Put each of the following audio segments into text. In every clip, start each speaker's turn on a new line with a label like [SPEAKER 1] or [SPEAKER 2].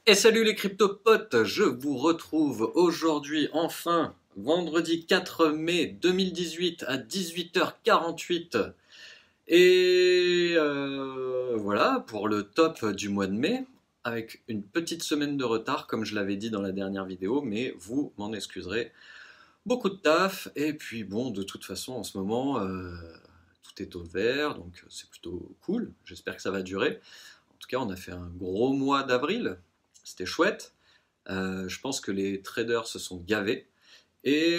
[SPEAKER 1] Et salut les cryptopotes, je vous retrouve aujourd'hui enfin, vendredi 4 mai 2018 à 18h48. Et voilà pour le top du mois de mai, avec une petite semaine de retard comme je l'avais dit dans la dernière vidéo, mais vous m'en excuserez. Beaucoup de taf, et puis bon, de toute façon en ce moment, tout est au vert, donc c'est plutôt cool, j'espère que ça va durer. En tout cas, on a fait un gros mois d'avril, c'était chouette. Je pense que les traders se sont gavés. Et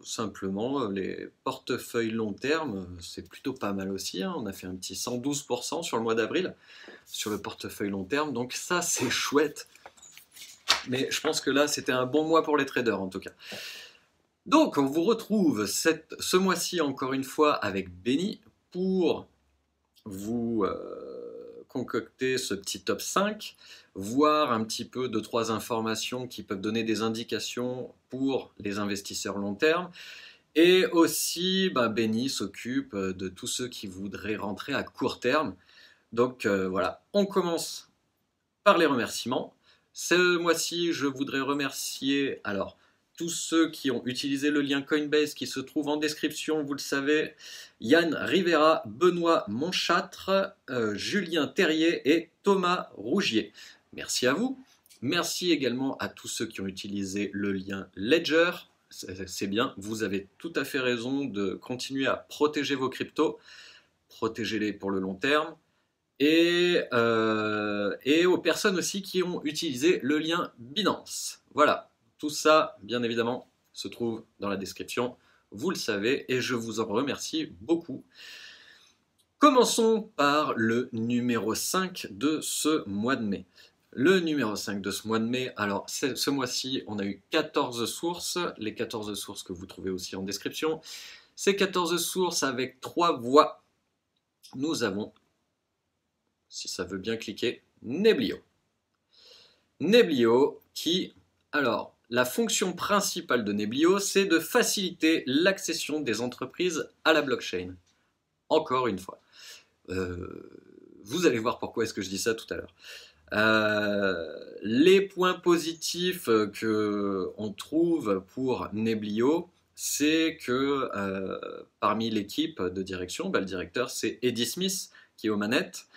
[SPEAKER 1] simplement, les portefeuilles long terme, c'est plutôt pas mal aussi, hein. On a fait un petit 112% sur le mois d'avril, sur le portefeuille long terme. Donc ça, c'est chouette. Mais je pense que là, c'était un bon mois pour les traders, en tout cas. Donc, on vous retrouve ce mois-ci, encore une fois, avec Benny, pour vous concocter ce petit top 5, voir un petit peu 2-3 informations qui peuvent donner des indications pour les investisseurs long terme. Et aussi, Benny s'occupe de tous ceux qui voudraient rentrer à court terme. Donc voilà, on commence par les remerciements. Ce mois-ci, je voudrais remercier tous ceux qui ont utilisé le lien Coinbase qui se trouve en description, vous le savez. Yann Rivera, Benoît Monchâtre, Julien Terrier et Thomas Rougier. Merci à vous. Merci également à tous ceux qui ont utilisé le lien Ledger. C'est bien, vous avez tout à fait raison de continuer à protéger vos cryptos. Protégez-les pour le long terme. Et aux personnes aussi qui ont utilisé le lien Binance. Voilà, tout ça, bien évidemment, se trouve dans la description. Vous le savez, et je vous en remercie beaucoup. Commençons par le numéro 5 de ce mois de mai. Le numéro 5 de ce mois de mai, alors ce mois-ci, on a eu 14 sources, les 14 sources que vous trouvez aussi en description. Ces 14 sources avec 3 voix, nous avons, si ça veut bien cliquer, Neblio. Neblio qui, alors, la fonction principale de Neblio, c'est de faciliter l'accession des entreprises à la blockchain. Encore une fois. Vous allez voir pourquoi est-ce que je dis ça tout à l'heure. Les points positifs qu'on trouve pour Neblio, c'est que parmi l'équipe de direction, le directeur c'est Eddie Smith qui est aux manettes.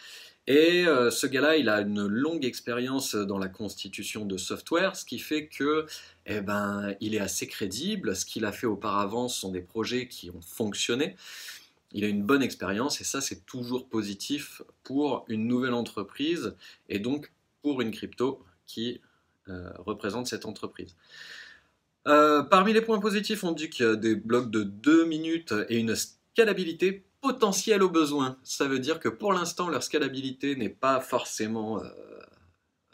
[SPEAKER 1] Et ce gars-là, il a une longue expérience dans la constitution de software, ce qui fait que, il est assez crédible. Ce qu'il a fait auparavant, ce sont des projets qui ont fonctionné. Il a une bonne expérience et ça, c'est toujours positif pour une nouvelle entreprise et donc pour une crypto qui représente cette entreprise. Parmi les points positifs, on dit qu'il y a des blocs de 2 minutes et une scalabilité potentiel au besoin. Ça veut dire que pour l'instant, leur scalabilité n'est pas forcément...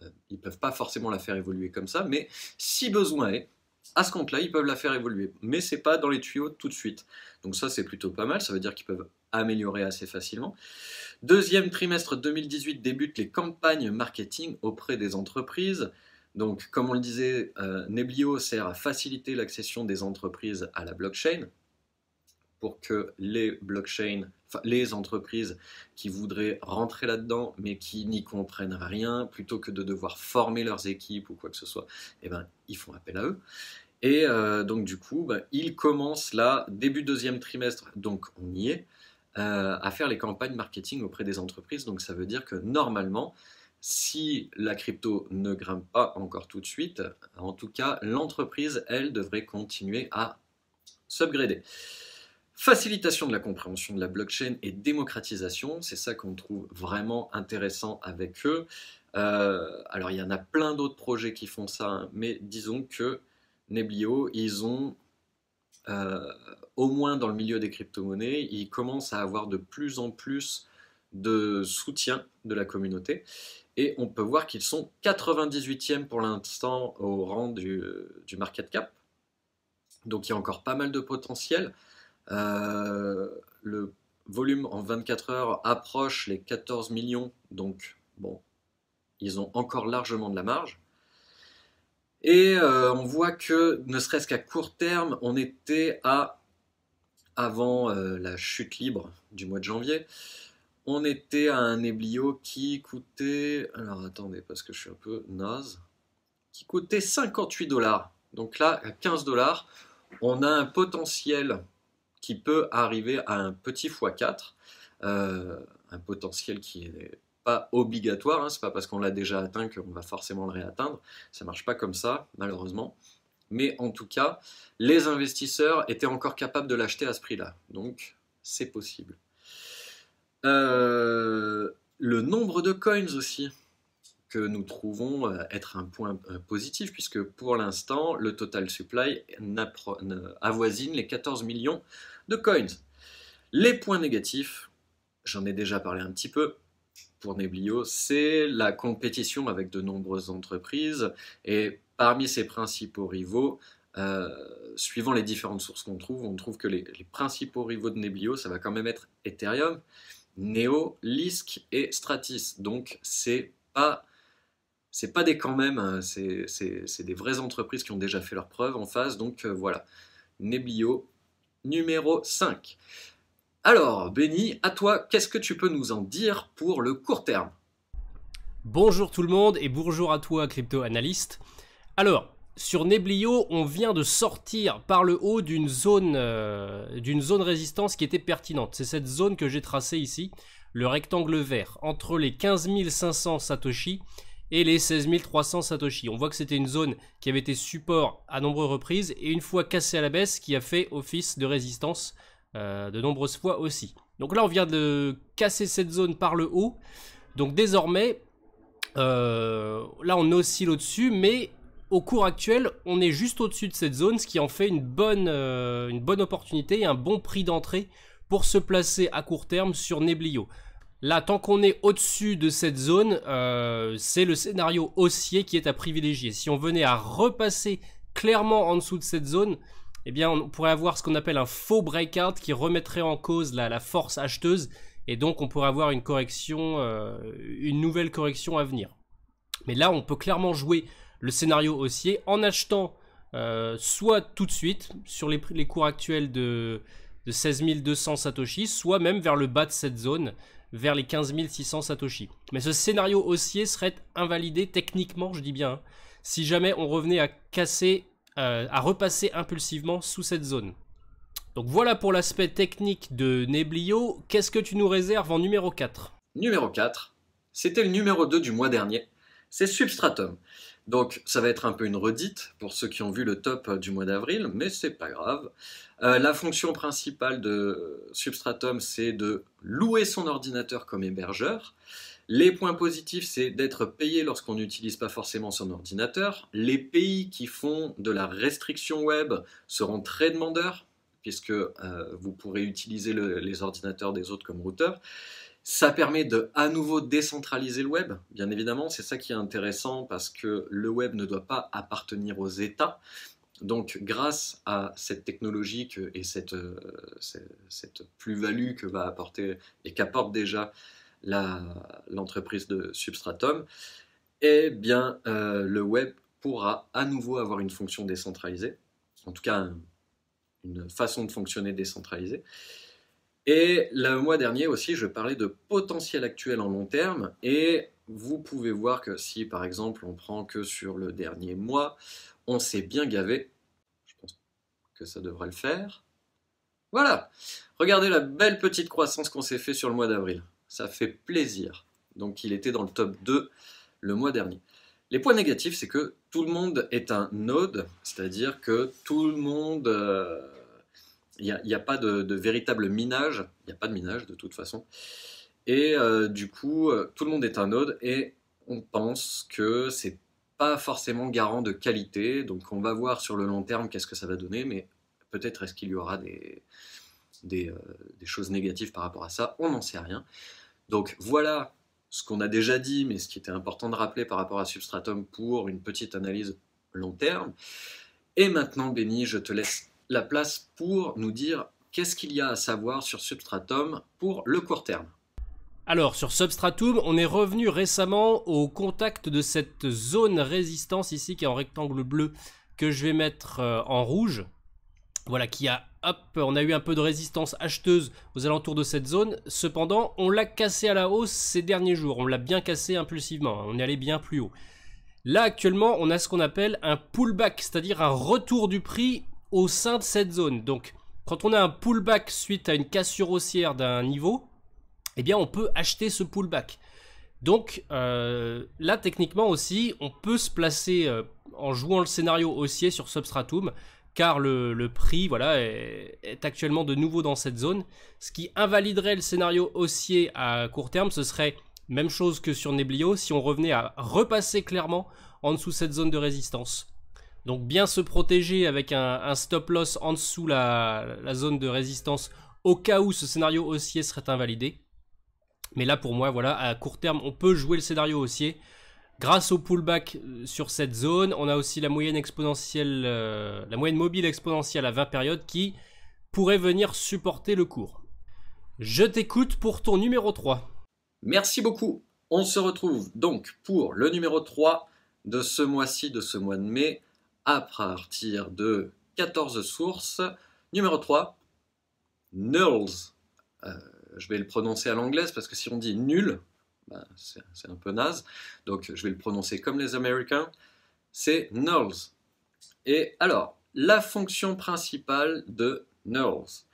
[SPEAKER 1] ils ne peuvent pas forcément la faire évoluer comme ça, mais si besoin est, à ce compte-là, ils peuvent la faire évoluer. Mais ce n'est pas dans les tuyaux tout de suite. Donc ça, c'est plutôt pas mal. Ça veut dire qu'ils peuvent améliorer assez facilement. Deuxième trimestre 2018 débutent les campagnes marketing auprès des entreprises. Donc, comme on le disait, Neblio sert à faciliter l'accession des entreprises à la blockchain, pour que les les entreprises qui voudraient rentrer là-dedans, mais qui n'y comprennent rien, plutôt que de devoir former leurs équipes ou quoi que ce soit, ils font appel à eux. Et donc du coup, ils commencent là, début deuxième trimestre, donc on y est, à faire les campagnes marketing auprès des entreprises. Donc ça veut dire que normalement, si la crypto ne grimpe pas encore tout de suite, en tout cas, l'entreprise, elle, devrait continuer à s'upgrader. Facilitation de la compréhension de la blockchain et démocratisation, c'est ça qu'on trouve vraiment intéressant avec eux. Alors il y en a plein d'autres projets qui font ça, hein, mais disons que Neblio, ils ont, au moins dans le milieu des crypto-monnaies, ils commencent à avoir de plus en plus de soutien de la communauté. Et on peut voir qu'ils sont 98e pour l'instant au rang du market cap. Donc il y a encore pas mal de potentiel. Le volume en 24 heures approche les 14 millions, donc bon, ils ont encore largement de la marge. Et on voit que, ne serait-ce qu'à court terme, on était à, avant la chute libre du mois de janvier, on était à un Neblio qui coûtait... Alors attendez, parce que je suis un peu naze. Qui coûtait 58 $. Donc là, à 15 $, on a un potentiel qui peut arriver à un petit x4. Un potentiel qui n'est pas obligatoire, hein, c'est pas parce qu'on l'a déjà atteint qu'on va forcément le réatteindre. Ça marche pas comme ça, malheureusement. Mais en tout cas, les investisseurs étaient encore capables de l'acheter à ce prix-là. Donc, c'est possible. Le nombre de coins aussi, que nous trouvons être un point positif, puisque pour l'instant, le total supply avoisine les 14 millions de coins. Les points négatifs, j'en ai déjà parlé un petit peu, pour Neblio, c'est la compétition avec de nombreuses entreprises, et parmi ses principaux rivaux, suivant les différentes sources qu'on trouve, on trouve que les principaux rivaux de Neblio, ça va quand même être Ethereum, Neo, Lisk et Stratis. Donc c'est pas des quand même, hein, c'est des vraies entreprises qui ont déjà fait leurs preuves en face. Donc voilà, Neblio numéro 5. Alors, Benny, à toi, qu'est-ce que tu peux nous en dire pour le court terme?
[SPEAKER 2] Bonjour tout le monde et bonjour à toi, Crypto Analyst. Alors, sur Neblio, on vient de sortir par le haut d'une zone résistance qui était pertinente. C'est cette zone que j'ai tracée ici, le rectangle vert, entre les 15 500 Satoshi et les 16 300 Satoshi. On voit que c'était une zone qui avait été support à nombreuses reprises et une fois cassée à la baisse, qui a fait office de résistance de nombreuses fois aussi. Donc là, on vient de casser cette zone par le haut. Donc désormais, là, on oscille au-dessus, mais au cours actuel, on est juste au-dessus de cette zone, ce qui en fait une bonne opportunité et un bon prix d'entrée pour se placer à court terme sur Neblio. Là, tant qu'on est au-dessus de cette zone, c'est le scénario haussier qui est à privilégier. Si on venait à repasser clairement en dessous de cette zone, eh bien, on pourrait avoir ce qu'on appelle un faux breakout qui remettrait en cause la force acheteuse. Et donc, on pourrait avoir une correction, une nouvelle correction à venir. Mais là, on peut clairement jouer le scénario haussier en achetant soit tout de suite sur les cours actuels de 16 200 Satoshi, soit même vers le bas de cette zone, vers les 15 600 Satoshi. Mais ce scénario haussier serait invalidé techniquement, je dis bien, hein, si jamais on revenait à à repasser impulsivement sous cette zone. Donc voilà pour l'aspect technique de Neblio. Qu'est-ce que tu nous réserves en numéro 4?
[SPEAKER 1] Numéro 4, c'était le numéro 2 du mois dernier, c'est Substratum. Donc ça va être un peu une redite pour ceux qui ont vu le top du mois d'avril, mais c'est pas grave. La fonction principale de Substratum, c'est de louer son ordinateur comme hébergeur. Les points positifs, c'est d'être payé lorsqu'on n'utilise pas forcément son ordinateur. Les pays qui font de la restriction web seront très demandeurs, puisque vous pourrez utiliser les ordinateurs des autres comme routeur. Ça permet de à nouveau décentraliser le web, bien évidemment, c'est ça qui est intéressant parce que le web ne doit pas appartenir aux États. Donc grâce à cette technologie et cette plus-value que va apporter et qu'apporte déjà l'entreprise de Substratum, eh bien le web pourra à nouveau avoir une fonction décentralisée, en tout cas une façon de fonctionner décentralisée. Et le mois dernier aussi, je parlais de potentiel actuel en long terme, et vous pouvez voir que si par exemple on prend que sur le dernier mois, on s'est bien gavé, je pense que ça devrait le faire. Voilà, regardez la belle petite croissance qu'on s'est fait sur le mois d'avril, ça fait plaisir. Donc il était dans le top 2 le mois dernier. Les points négatifs, c'est que tout le monde est un node, c'est-à-dire que tout le monde... il n'y a pas de véritable minage, il n'y a pas de minage de toute façon. Et du coup, tout le monde est un node et on pense que c'est pas forcément garant de qualité. Donc on va voir sur le long terme qu'est-ce que ça va donner, mais peut-être est-ce qu'il y aura des choses négatives par rapport à ça, on n'en sait rien. Donc voilà ce qu'on a déjà dit, mais ce qui était important de rappeler par rapport à Substratum pour une petite analyse long terme. Et maintenant, Benny, je te laisse la place pour nous dire qu'est-ce qu'il y a à savoir sur Substratum pour le court terme.
[SPEAKER 2] Alors sur Substratum, on est revenu récemment au contact de cette zone résistance ici qui est en rectangle bleu que je vais mettre en rouge. Voilà, hop, on a eu un peu de résistance acheteuse aux alentours de cette zone. Cependant, on l'a cassé à la hausse ces derniers jours. On l'a bien cassé impulsivement. On est allé bien plus haut. Là, actuellement, on a ce qu'on appelle un pullback, c'est-à-dire un retour du prix au sein de cette zone. Donc, quand on a un pullback suite à une cassure haussière d'un niveau, eh bien, on peut acheter ce pullback. Donc, là, techniquement aussi, on peut se placer en jouant le scénario haussier sur Substratum, car le prix voilà, est actuellement de nouveau dans cette zone. Ce qui invaliderait le scénario haussier à court terme, ce serait même chose que sur Neblio, si on revenait à repasser clairement en dessous de cette zone de résistance. Donc bien se protéger avec un stop loss en dessous la zone de résistance au cas où ce scénario haussier serait invalidé. Mais là pour moi, voilà, à court terme, on peut jouer le scénario haussier grâce au pullback sur cette zone. On a aussi la moyenne exponentielle, la moyenne mobile exponentielle à 20 périodes qui pourrait venir supporter le cours. Je t'écoute pour ton numéro 3.
[SPEAKER 1] Merci beaucoup. On se retrouve donc pour le numéro 3 de ce mois-ci, de ce mois de mai, à partir de 14 sources. Numéro 3, Nulls. Je vais le prononcer à l'anglaise parce que si on dit nul, ben, c'est un peu naze. Donc je vais le prononcer comme les Américains. C'est Nulls. Et alors, la fonction principale de Nulls,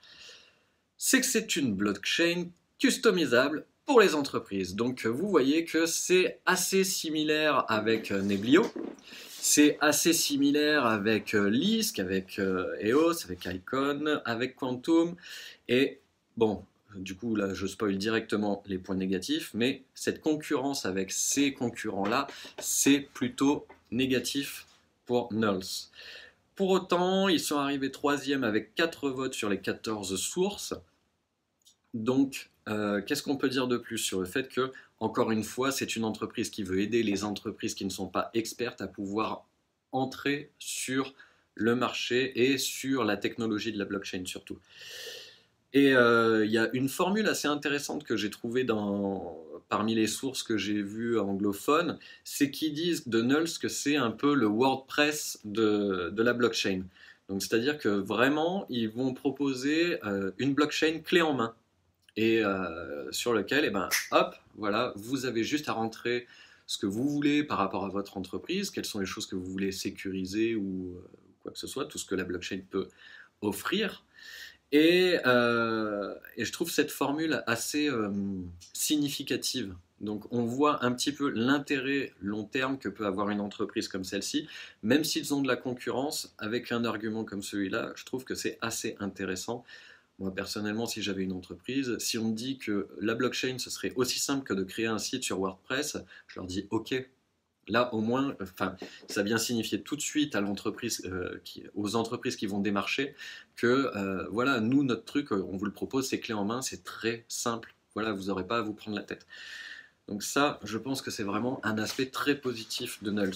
[SPEAKER 1] c'est que c'est une blockchain customisable pour les entreprises. Donc vous voyez que c'est assez similaire avec Neblio, c'est assez similaire avec Lisk, avec EOS, avec Icon, avec Quantum, et bon, du coup là je spoil directement les points négatifs, mais cette concurrence avec ces concurrents-là, c'est plutôt négatif pour Nulls. Pour autant, ils sont arrivés 3e avec 4 votes sur les 14 sources. Donc, qu'est-ce qu'on peut dire de plus sur le fait que, encore une fois, c'est une entreprise qui veut aider les entreprises qui ne sont pas expertes à pouvoir entrer sur le marché et sur la technologie de la blockchain surtout. Et il y a une formule assez intéressante que j'ai trouvée parmi les sources que j'ai vues anglophones, c'est qu'ils disent de Nulls que c'est un peu le WordPress de la blockchain. Donc c'est-à-dire que vraiment, ils vont proposer une blockchain clé en main et sur lequel, eh ben, hop, voilà, vous avez juste à rentrer ce que vous voulez par rapport à votre entreprise, quelles sont les choses que vous voulez sécuriser ou quoi que ce soit, tout ce que la blockchain peut offrir. Et je trouve cette formule assez significative. Donc on voit un petit peu l'intérêt long terme que peut avoir une entreprise comme celle-ci, même s'ils ont de la concurrence, avec un argument comme celui-là, je trouve que c'est assez intéressant. Moi, personnellement, si j'avais une entreprise, si on me dit que la blockchain, ce serait aussi simple que de créer un site sur WordPress, je leur dis OK. Là, au moins, enfin, ça vient signifier tout de suite à l'entreprise, aux entreprises qui vont démarcher que, voilà, nous, notre truc, on vous le propose, c'est clé en main, c'est très simple. Voilà, vous n'aurez pas à vous prendre la tête. Donc ça, je pense que c'est vraiment un aspect très positif de Nulls.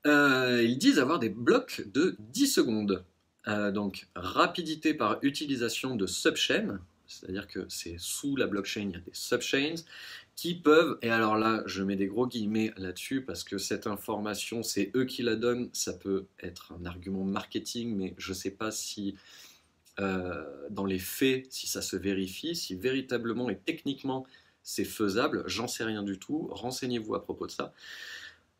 [SPEAKER 1] Ils disent avoir des blocs de 10 secondes. Donc, rapidité par utilisation de subchains, c'est-à-dire que c'est sous la blockchain, il y a des subchains qui peuvent, et alors là, je mets des gros guillemets là-dessus parce que cette information, c'est eux qui la donnent, ça peut être un argument marketing, mais je ne sais pas si dans les faits, si ça se vérifie, si véritablement et techniquement c'est faisable, j'en sais rien du tout, renseignez-vous à propos de ça.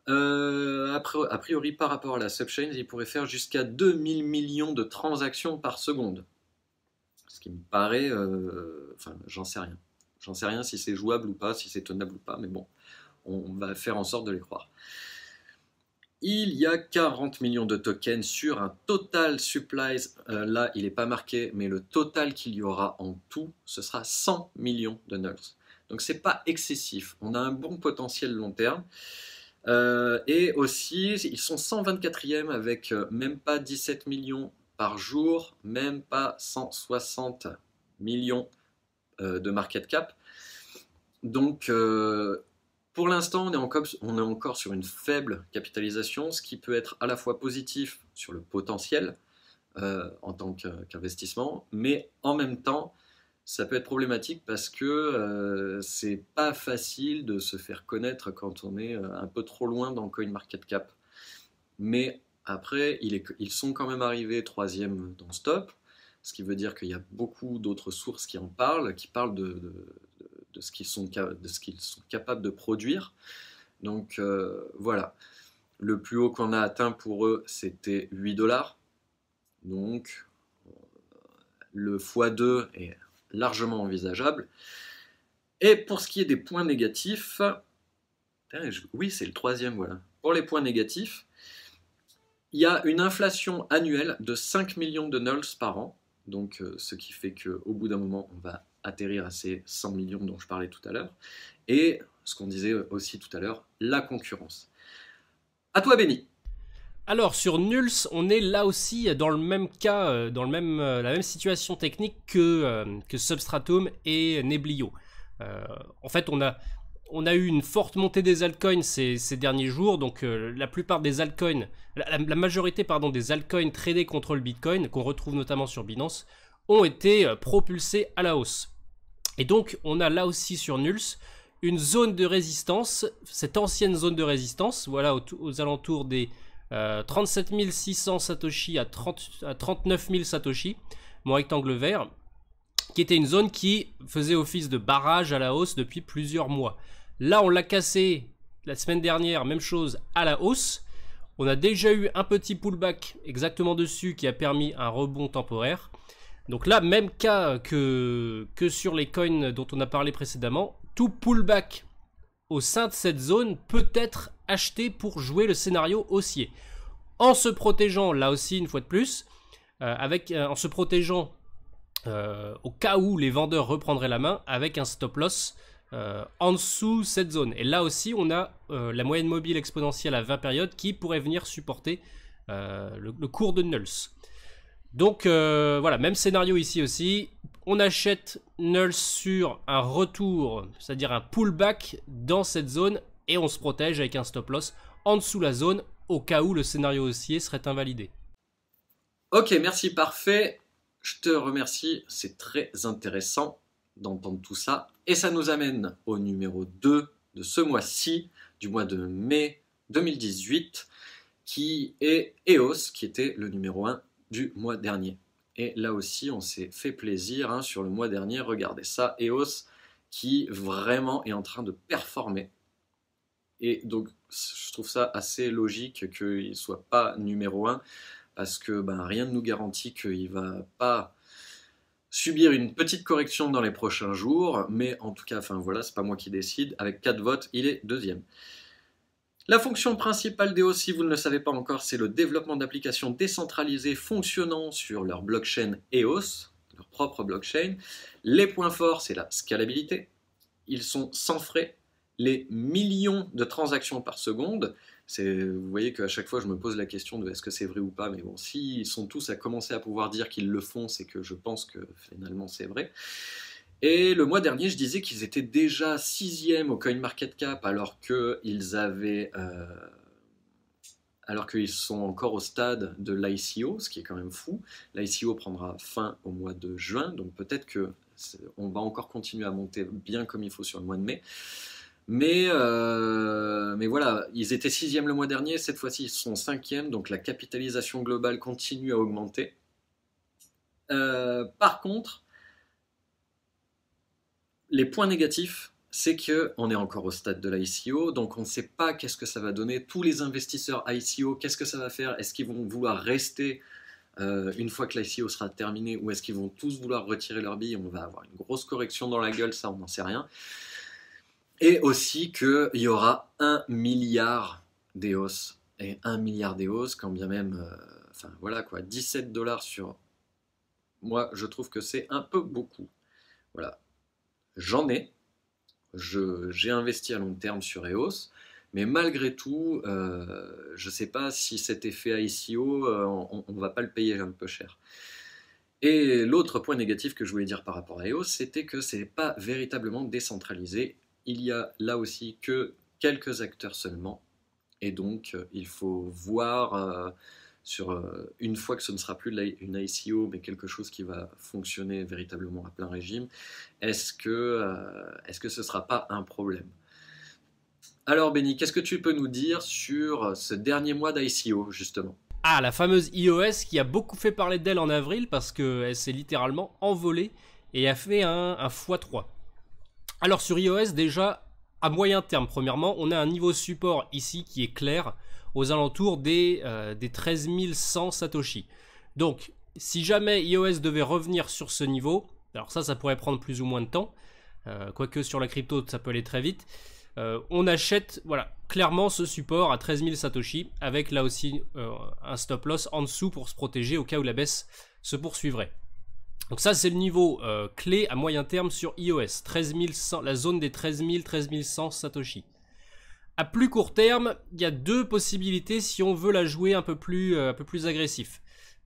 [SPEAKER 1] A priori, par rapport à la subchain, il pourrait faire jusqu'à 2000 millions de transactions par seconde. Ce qui me paraît... Enfin, j'en sais rien. J'en sais rien si c'est jouable ou pas, si c'est tenable ou pas, mais bon, on va faire en sorte de les croire. Il y a 40 millions de tokens sur un total supply. Là, il n'est pas marqué, mais le total qu'il y aura en tout, ce sera 100 millions de Nulls. Donc, c'est pas excessif. On a un bon potentiel long terme. Et aussi, ils sont 124e avec même pas 17 millions par jour, même pas 160 millions de market cap. Donc, pour l'instant, on est encore sur une faible capitalisation, ce qui peut être à la fois positif sur le potentiel en tant qu'investissement, mais en même temps, ça peut être problématique parce que c'est pas facile de se faire connaître quand on est un peu trop loin dans CoinMarketCap. Mais Après, ils sont quand même arrivés troisième dans Stop, ce qui veut dire qu'il y a beaucoup d'autres sources qui en parlent, qui parlent de ce qu'ils sont, de ce qu'ils sont capables de produire. Donc voilà, le plus haut qu'on a atteint pour eux, c'était 8 $. Donc le x2 est largement envisageable. Et pour ce qui est des points négatifs, oui, c'est le troisième, voilà. Pour les points négatifs, il y a une inflation annuelle de 5 millions de nulls par an, donc ce qui fait qu'au bout d'un moment, on va atterrir à ces 100 millions dont je parlais tout à l'heure. Et ce qu'on disait aussi tout à l'heure, la concurrence. À toi, Benny.
[SPEAKER 2] Alors sur Nulls, on est là aussi dans le même cas, dans la même situation technique que Substratum et Neblio. En fait, on a eu une forte montée des altcoins ces derniers jours, donc la plupart des altcoins, la majorité pardon, des altcoins tradés contre le Bitcoin, qu'on retrouve notamment sur Binance, ont été propulsés à la hausse. Et donc on a là aussi sur Nulls une zone de résistance, cette ancienne zone de résistance, voilà aux alentours des 37 600 Satoshi à 39 000 Satoshi, mon rectangle vert, qui était une zone qui faisait office de barrage à la hausse depuis plusieurs mois. Là, on l'a cassé la semaine dernière, même chose à la hausse. On a déjà eu un petit pullback exactement dessus qui a permis un rebond temporaire. Donc là, même cas que sur les coins dont on a parlé précédemment, tout pullback au sein de cette zone peut être acheté pour jouer le scénario haussier. En se protégeant, là aussi une fois de plus, en se protégeant au cas où les vendeurs reprendraient la main avec un stop loss en dessous cette zone. Et là aussi, on a la moyenne mobile exponentielle à 20 périodes qui pourrait venir supporter le cours de Nulls. Donc voilà, même scénario ici aussi. On achète Nulls sur un retour, c'est-à-dire un pullback dans cette zone et on se protège avec un stop loss en dessous la zone au cas où le scénario haussier serait invalidé.
[SPEAKER 1] Ok, merci, parfait. Je te remercie, c'est très intéressant d'entendre tout ça. Et ça nous amène au numéro 2 de ce mois-ci, du mois de mai 2018, qui est EOS, qui était le numéro 1 du mois dernier. Et là aussi, on s'est fait plaisir sur le mois dernier. Regardez ça, EOS qui vraiment est en train de performer. Et donc, je trouve ça assez logique qu'il ne soit pas numéro 1 parce que rien ne nous garantit qu'il ne va pas subir une petite correction dans les prochains jours. Mais en tout cas, voilà, c'est pas moi qui décide. Avec 4 votes, il est deuxième. La fonction principale d'EOS, si vous ne le savez pas encore, c'est le développement d'applications décentralisées fonctionnant sur leur blockchain EOS, leur propre blockchain. Les points forts, c'est la scalabilité. Ils sont sans frais. Les millions de transactions par seconde. Vous voyez qu'à chaque fois, je me pose la question de est-ce que c'est vrai ou pas. Mais bon, s'ils sont tous à commencer à pouvoir dire qu'ils le font, c'est que je pense que finalement c'est vrai. Et le mois dernier, je disais qu'ils étaient déjà 6e au CoinMarketCap alors qu'ils sont encore au stade de l'ICO, ce qui est quand même fou. L'ICO prendra fin au mois de juin, donc peut-être qu'on va encore continuer à monter bien comme il faut sur le mois de mai. Mais voilà, ils étaient 6e le mois dernier, cette fois-ci ils sont 5e, donc la capitalisation globale continue à augmenter. Par contre, les points négatifs, c'est qu'on est encore au stade de l'ICO, donc on ne sait pas qu'est-ce que ça va donner. Tous les investisseurs ICO, qu'est-ce que ça va faire? Est-ce qu'ils vont vouloir rester une fois que l'ICO sera terminé, ou est-ce qu'ils vont tous vouloir retirer leur bille? On va avoir une grosse correction dans la gueule, ça on n'en sait rien. Et aussi qu'il y aura 1 milliard d'EOS. Et 1 milliard d'EOS, quand bien même, voilà quoi, 17 $ sur... Moi, je trouve que c'est un peu beaucoup. Voilà. J'en ai. J'ai investi à long terme sur EOS. Mais malgré tout, je ne sais pas si cet effet ICO, on ne va pas le payer un peu cher. Et l'autre point négatif que je voulais dire par rapport à EOS, c'était que ce n'est pas véritablement décentralisé. Il y a là aussi que quelques acteurs seulement. Et donc, il faut voir une fois que ce ne sera plus une ICO, mais quelque chose qui va fonctionner véritablement à plein régime, est-ce que ce ne sera pas un problème? Alors Benny, qu'est-ce que tu peux nous dire sur ce dernier mois d'ICO, justement?
[SPEAKER 2] Ah, la fameuse iOS qui a beaucoup fait parler d'elle en avril parce qu'elle s'est littéralement envolée et a fait un x3. Alors sur iOS, déjà, à moyen terme, premièrement, on a un niveau support ici qui est clair aux alentours des 13 100 Satoshi. Donc, si jamais iOS devait revenir sur ce niveau, alors ça pourrait prendre plus ou moins de temps, quoique sur la crypto, ça peut aller très vite. On achète clairement ce support à 13 000 Satoshi avec là aussi un stop loss en dessous pour se protéger au cas où la baisse se poursuivrait. Donc ça c'est le niveau clé à moyen terme sur iOS, 13 100, la zone des 13 000, 13 100 Satoshi. À plus court terme, il y a deux possibilités si on veut la jouer un peu plus agressif.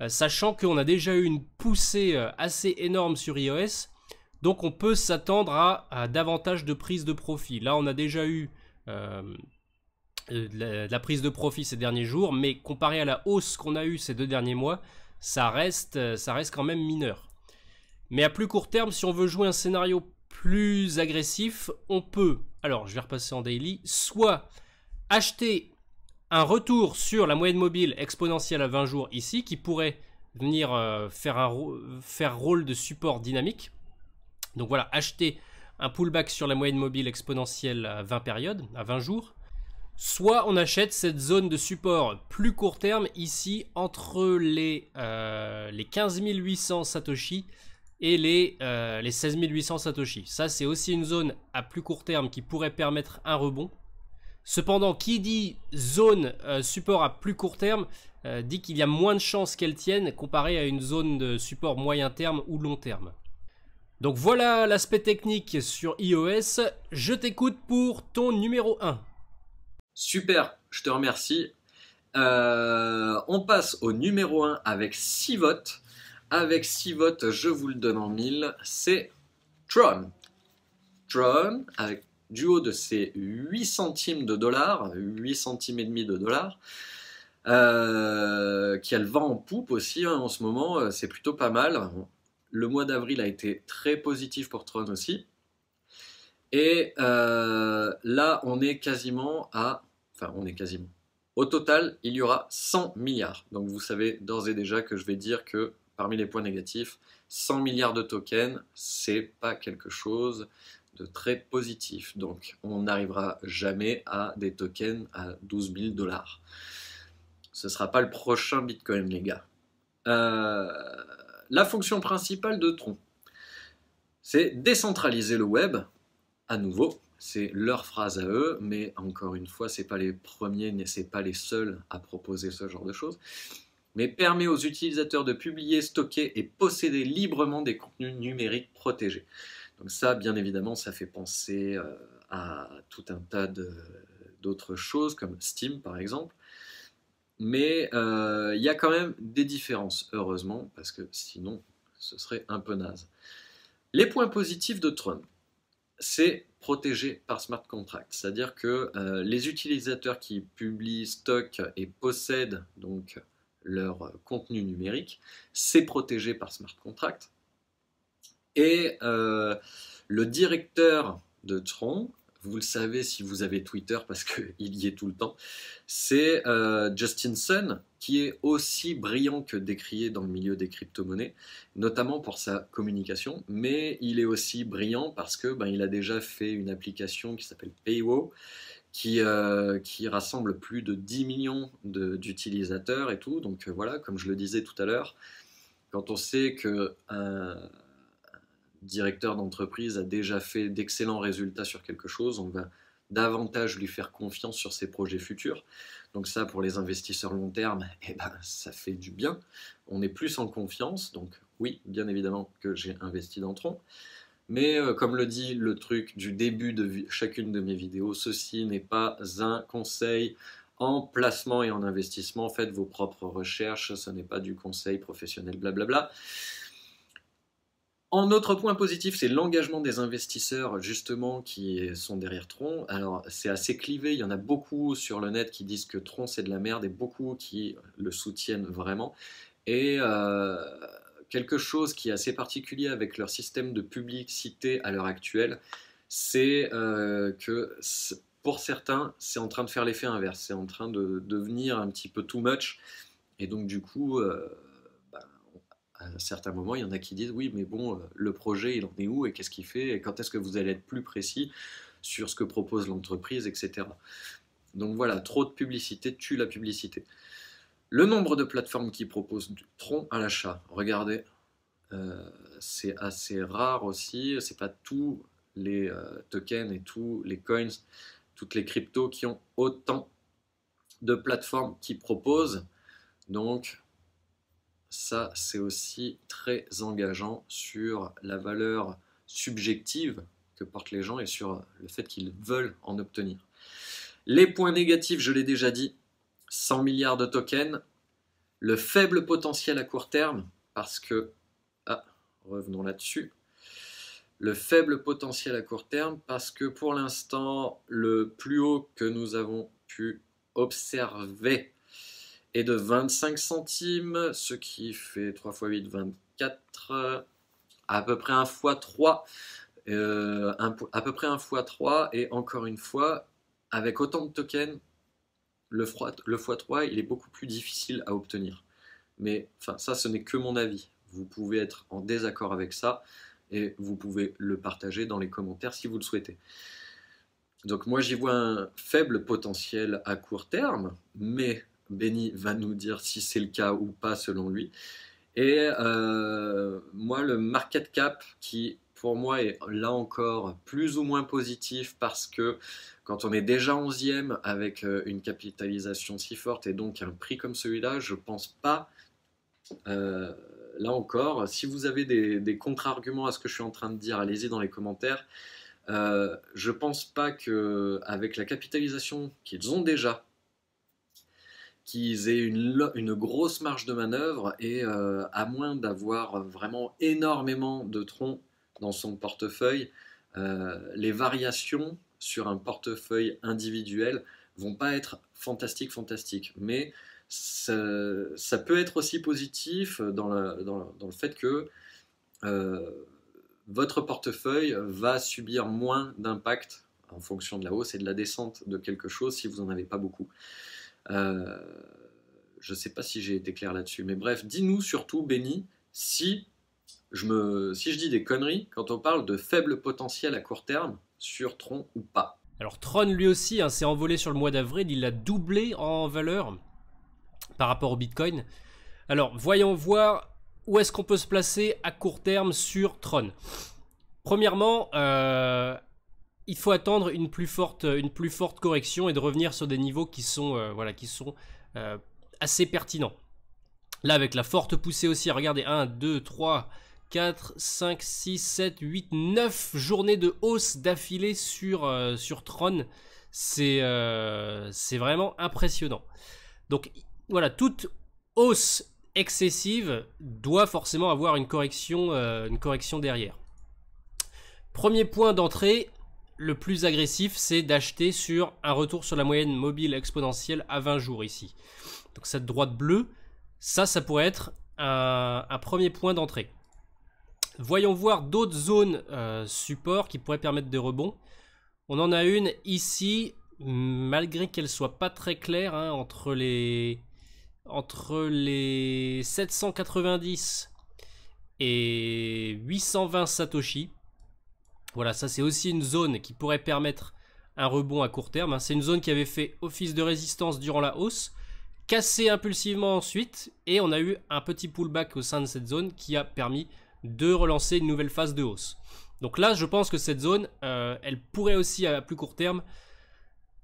[SPEAKER 2] Sachant qu'on a déjà eu une poussée assez énorme sur iOS, donc on peut s'attendre à davantage de prise de profit. Là on a déjà eu de la prise de profit ces derniers jours, mais comparé à la hausse qu'on a eue ces 2 derniers mois, ça reste quand même mineur. Mais à plus court terme, si on veut jouer un scénario plus agressif, on peut, alors je vais repasser en daily, soit acheter un retour sur la moyenne mobile exponentielle à 20 jours ici, qui pourrait venir faire rôle de support dynamique. Donc voilà, acheter un pullback sur la moyenne mobile exponentielle à 20 périodes, à 20 jours. Soit on achète cette zone de support plus court terme ici entre les 15 800 Satoshi et les 16 800 Satoshi. Ça c'est aussi une zone à plus court terme qui pourrait permettre un rebond. Cependant, qui dit zone support à plus court terme dit qu'il y a moins de chances qu'elle tienne comparé à une zone de support moyen terme ou long terme. Donc voilà l'aspect technique sur iOS. Je t'écoute pour ton numéro 1.
[SPEAKER 1] Super, je te remercie. On passe au numéro 1 avec 6 votes. Avec 6 votes, je vous le donne en 1000, c'est Tron. Tron, avec du haut de ses 8 centimes de dollars, 8 centimes et demi de dollars, qui a le vent en poupe aussi en ce moment, c'est plutôt pas mal. Le mois d'avril a été très positif pour Tron aussi. Et là, on est quasiment à... Enfin, on est quasiment... Au total, il y aura 100 milliards. Donc vous savez d'ores et déjà que je vais dire que parmi les points négatifs, 100 milliards de tokens, c'est pas quelque chose de très positif. Donc on n'arrivera jamais à des tokens à 12 000 dollars. Ce ne sera pas le prochain Bitcoin, les gars. La fonction principale de Tron, c'est décentraliser le web. À nouveau, c'est leur phrase à eux, mais encore une fois, c'est pas les premiers, c'est pas les seuls à proposer ce genre de choses. Mais permet aux utilisateurs de publier, stocker et posséder librement des contenus numériques protégés. Donc ça, bien évidemment, ça fait penser à tout un tas d'autres choses, comme Steam par exemple. Mais il y a quand même des différences, heureusement, parce que sinon, ce serait un peu naze. Les points positifs de Tron, c'est protégé par smart contract, c'est-à-dire que les utilisateurs qui publient, stockent et possèdent donc leur contenu numérique, c'est protégé par smart contract. Et le directeur de Tron, vous le savez si vous avez Twitter parce qu'il y est tout le temps, c'est Justin Sun, qui est aussi brillant que décrié dans le milieu des crypto-monnaies, notamment pour sa communication, mais il est aussi brillant parce que il a déjà fait une application qui s'appelle Paywo, qui rassemble plus de 10 millions d'utilisateurs et tout. Donc voilà, comme je le disais tout à l'heure, quand on sait qu'un directeur d'entreprise a déjà fait d'excellents résultats sur quelque chose, on va davantage lui faire confiance sur ses projets futurs. Donc ça, pour les investisseurs long terme, ça fait du bien. On est plus en confiance. Donc oui, bien évidemment que j'ai investi dans Tron. Mais comme le dit le truc du début de chacune de mes vidéos, ceci n'est pas un conseil en placement et en investissement. Faites vos propres recherches, ce n'est pas du conseil professionnel, blablabla. En autre point positif, c'est l'engagement des investisseurs justement qui sont derrière Tron. Alors c'est assez clivé, il y en a beaucoup sur le net qui disent que Tron c'est de la merde et beaucoup qui le soutiennent vraiment. Et quelque chose qui est assez particulier avec leur système de publicité à l'heure actuelle, c'est que pour certains, c'est en train de faire l'effet inverse, c'est en train de devenir un petit peu too much. Et donc du coup, bah, à certains moments, il y en a qui disent oui, mais bon, le projet, il en est où et qu'est-ce qu'il fait et quand est-ce que vous allez être plus précis sur ce que propose l'entreprise, etc. Donc voilà, trop de publicité tue la publicité. Le nombre de plateformes qui proposent du Tron à l'achat, regardez, c'est assez rare aussi. C'est pas tous les tokens et tous les coins, toutes les cryptos qui ont autant de plateformes qui proposent. Donc ça, c'est aussi très engageant sur la valeur subjective que portent les gens et sur le fait qu'ils veulent en obtenir. Les points négatifs, je l'ai déjà dit, 100 milliards de tokens, le faible potentiel à court terme, parce que, revenons là-dessus, le faible potentiel à court terme, parce que pour l'instant, le plus haut que nous avons pu observer est de 25 centimes, ce qui fait 3 x 8, 24, à peu près un x3, à peu près un x3, et encore une fois, avec autant de tokens, le x3, il est beaucoup plus difficile à obtenir. Mais enfin, ça, ce n'est que mon avis. Vous pouvez être en désaccord avec ça, et vous pouvez le partager dans les commentaires si vous le souhaitez. Donc moi, j'y vois un faible potentiel à court terme, mais Benny va nous dire si c'est le cas ou pas selon lui. Et moi, le market cap qui, pour moi, est là encore plus ou moins positif parce que quand on est déjà 11e avec une capitalisation si forte et donc un prix comme celui-là, je pense pas, là encore, si vous avez des contre-arguments à ce que je suis en train de dire, allez-y dans les commentaires. Je pense pas qu'avec la capitalisation qu'ils ont déjà, qu'ils aient une grosse marge de manœuvre et à moins d'avoir vraiment énormément de troncs dans son portefeuille, les variations sur un portefeuille individuel vont pas être fantastiques, mais ça peut être aussi positif dans le fait que votre portefeuille va subir moins d'impact en fonction de la hausse et de la descente de quelque chose si vous n'en avez pas beaucoup. Je ne sais pas si j'ai été clair là-dessus, mais bref, dis-nous surtout, Benny, si je dis des conneries quand on parle de faible potentiel à court terme sur Tron ou pas.
[SPEAKER 2] Alors Tron lui aussi s'est envolé sur le mois d'avril, il a doublé en valeur par rapport au Bitcoin. Alors voyons voir où est-ce qu'on peut se placer à court terme sur Tron. Premièrement, il faut attendre une plus forte correction et de revenir sur des niveaux qui sont, assez pertinents. Là, avec la forte poussée aussi, regardez, 1, 2, 3, 4, 5, 6, 7, 8, 9 journées de hausse d'affilée sur Tron. C'est vraiment impressionnant. Donc voilà, toute hausse excessive doit forcément avoir une correction derrière. Premier point d'entrée, le plus agressif, c'est d'acheter sur un retour sur la moyenne mobile exponentielle à 20 jours ici. Donc cette droite bleue, ça pourrait être un premier point d'entrée. Voyons voir d'autres zones support qui pourraient permettre des rebonds. On en a une ici, malgré qu'elle soit pas très claire, entre les 790 et 820 Satoshi. Voilà, ça c'est aussi une zone qui pourrait permettre un rebond à court terme. C'est une zone qui avait fait office de résistance durant la hausse, cassé impulsivement ensuite, et on a eu un petit pullback au sein de cette zone qui a permis de relancer une nouvelle phase de hausse. Donc là, je pense que cette zone, elle pourrait aussi à plus court terme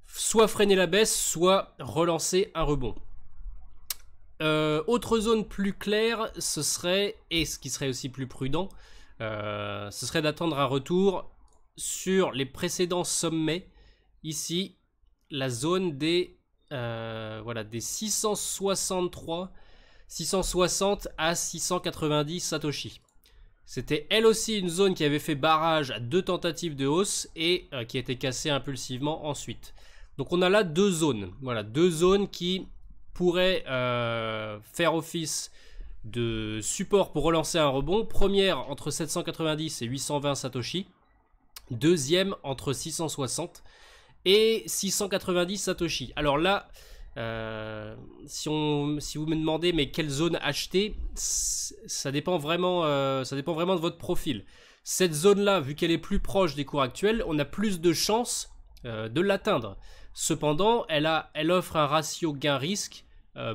[SPEAKER 2] soit freiner la baisse, soit relancer un rebond. Autre zone plus claire, ce serait, et ce qui serait aussi plus prudent, ce serait d'attendre un retour sur les précédents sommets. Ici, la zone des 660 à 690 Satoshi. C'était elle aussi une zone qui avait fait barrage à 2 tentatives de hausse et qui a été cassée impulsivement ensuite. Donc on a là deux zones. Voilà, deux zones qui pourraient faire office de support pour relancer un rebond. Première entre 790 et 820 Satoshi. Deuxième entre 660 et 690 Satoshi. Alors là, Si vous me demandez mais quelle zone acheter, ça dépend vraiment de votre profil. Cette zone-là, vu qu'elle est plus proche des cours actuels, on a plus de chances de l'atteindre. Cependant, elle offre un ratio gain-risque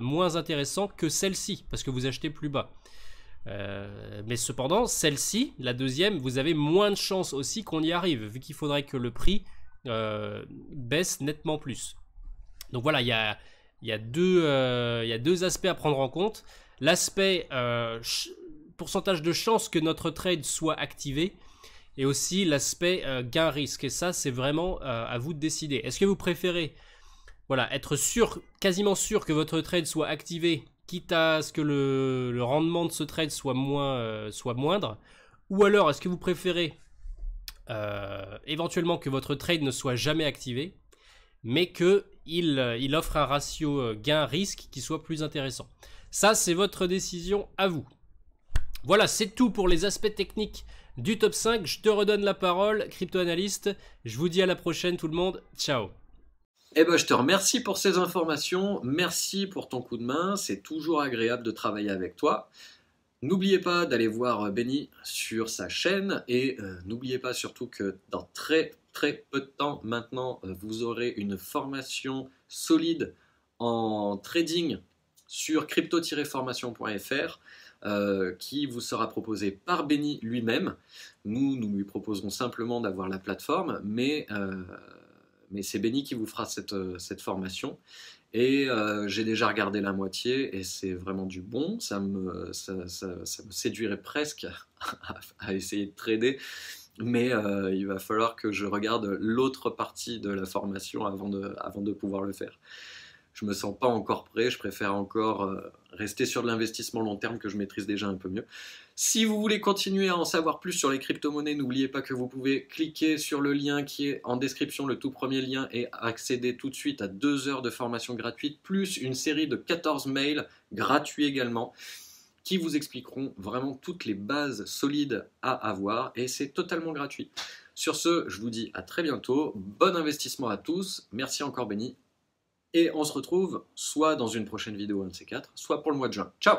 [SPEAKER 2] moins intéressant que celle-ci, parce que vous achetez plus bas. Mais cependant, celle-ci, la deuxième, vous avez moins de chances aussi qu'on y arrive, vu qu'il faudrait que le prix baisse nettement plus. Donc voilà, il y a deux aspects à prendre en compte. L'aspect pourcentage de chance que notre trade soit activé, et aussi l'aspect gain-risque. Et ça, c'est vraiment à vous de décider. Est-ce que vous préférez être quasiment sûr que votre trade soit activé, quitte à ce que le rendement de ce trade soit moindre, ou alors est-ce que vous préférez éventuellement que votre trade ne soit jamais activé, mais qu'il offre un ratio gain-risque qui soit plus intéressant. Ça, c'est votre décision à vous. Voilà, c'est tout pour les aspects techniques du top 5. Je te redonne la parole, crypto-analyste. Je vous dis à la prochaine tout le monde. Ciao.
[SPEAKER 1] Eh ben, je te remercie pour ces informations. Merci pour ton coup de main. C'est toujours agréable de travailler avec toi. N'oubliez pas d'aller voir Benny sur sa chaîne et n'oubliez pas surtout que dans très peu de temps maintenant, vous aurez une formation solide en trading sur crypto-formation.fr qui vous sera proposée par Benny lui-même. Nous lui proposerons simplement d'avoir la plateforme, mais c'est Benny qui vous fera cette formation. Et j'ai déjà regardé la moitié et c'est vraiment du bon. Ça me séduirait presque à essayer de trader, mais il va falloir que je regarde l'autre partie de la formation avant de pouvoir le faire. Je me sens pas encore prêt, je préfère encore rester sur de l'investissement long terme que je maîtrise déjà un peu mieux. Si vous voulez continuer à en savoir plus sur les crypto-monnaies, n'oubliez pas que vous pouvez cliquer sur le lien qui est en description, le tout premier lien, et accéder tout de suite à 2 heures de formation gratuite, plus une série de 14 mails gratuits également, qui vous expliqueront vraiment toutes les bases solides à avoir, et c'est totalement gratuit. Sur ce, je vous dis à très bientôt, bon investissement à tous, merci encore Benny, et on se retrouve soit dans une prochaine vidéo, un de ces quatre, soit pour le mois de juin. Ciao!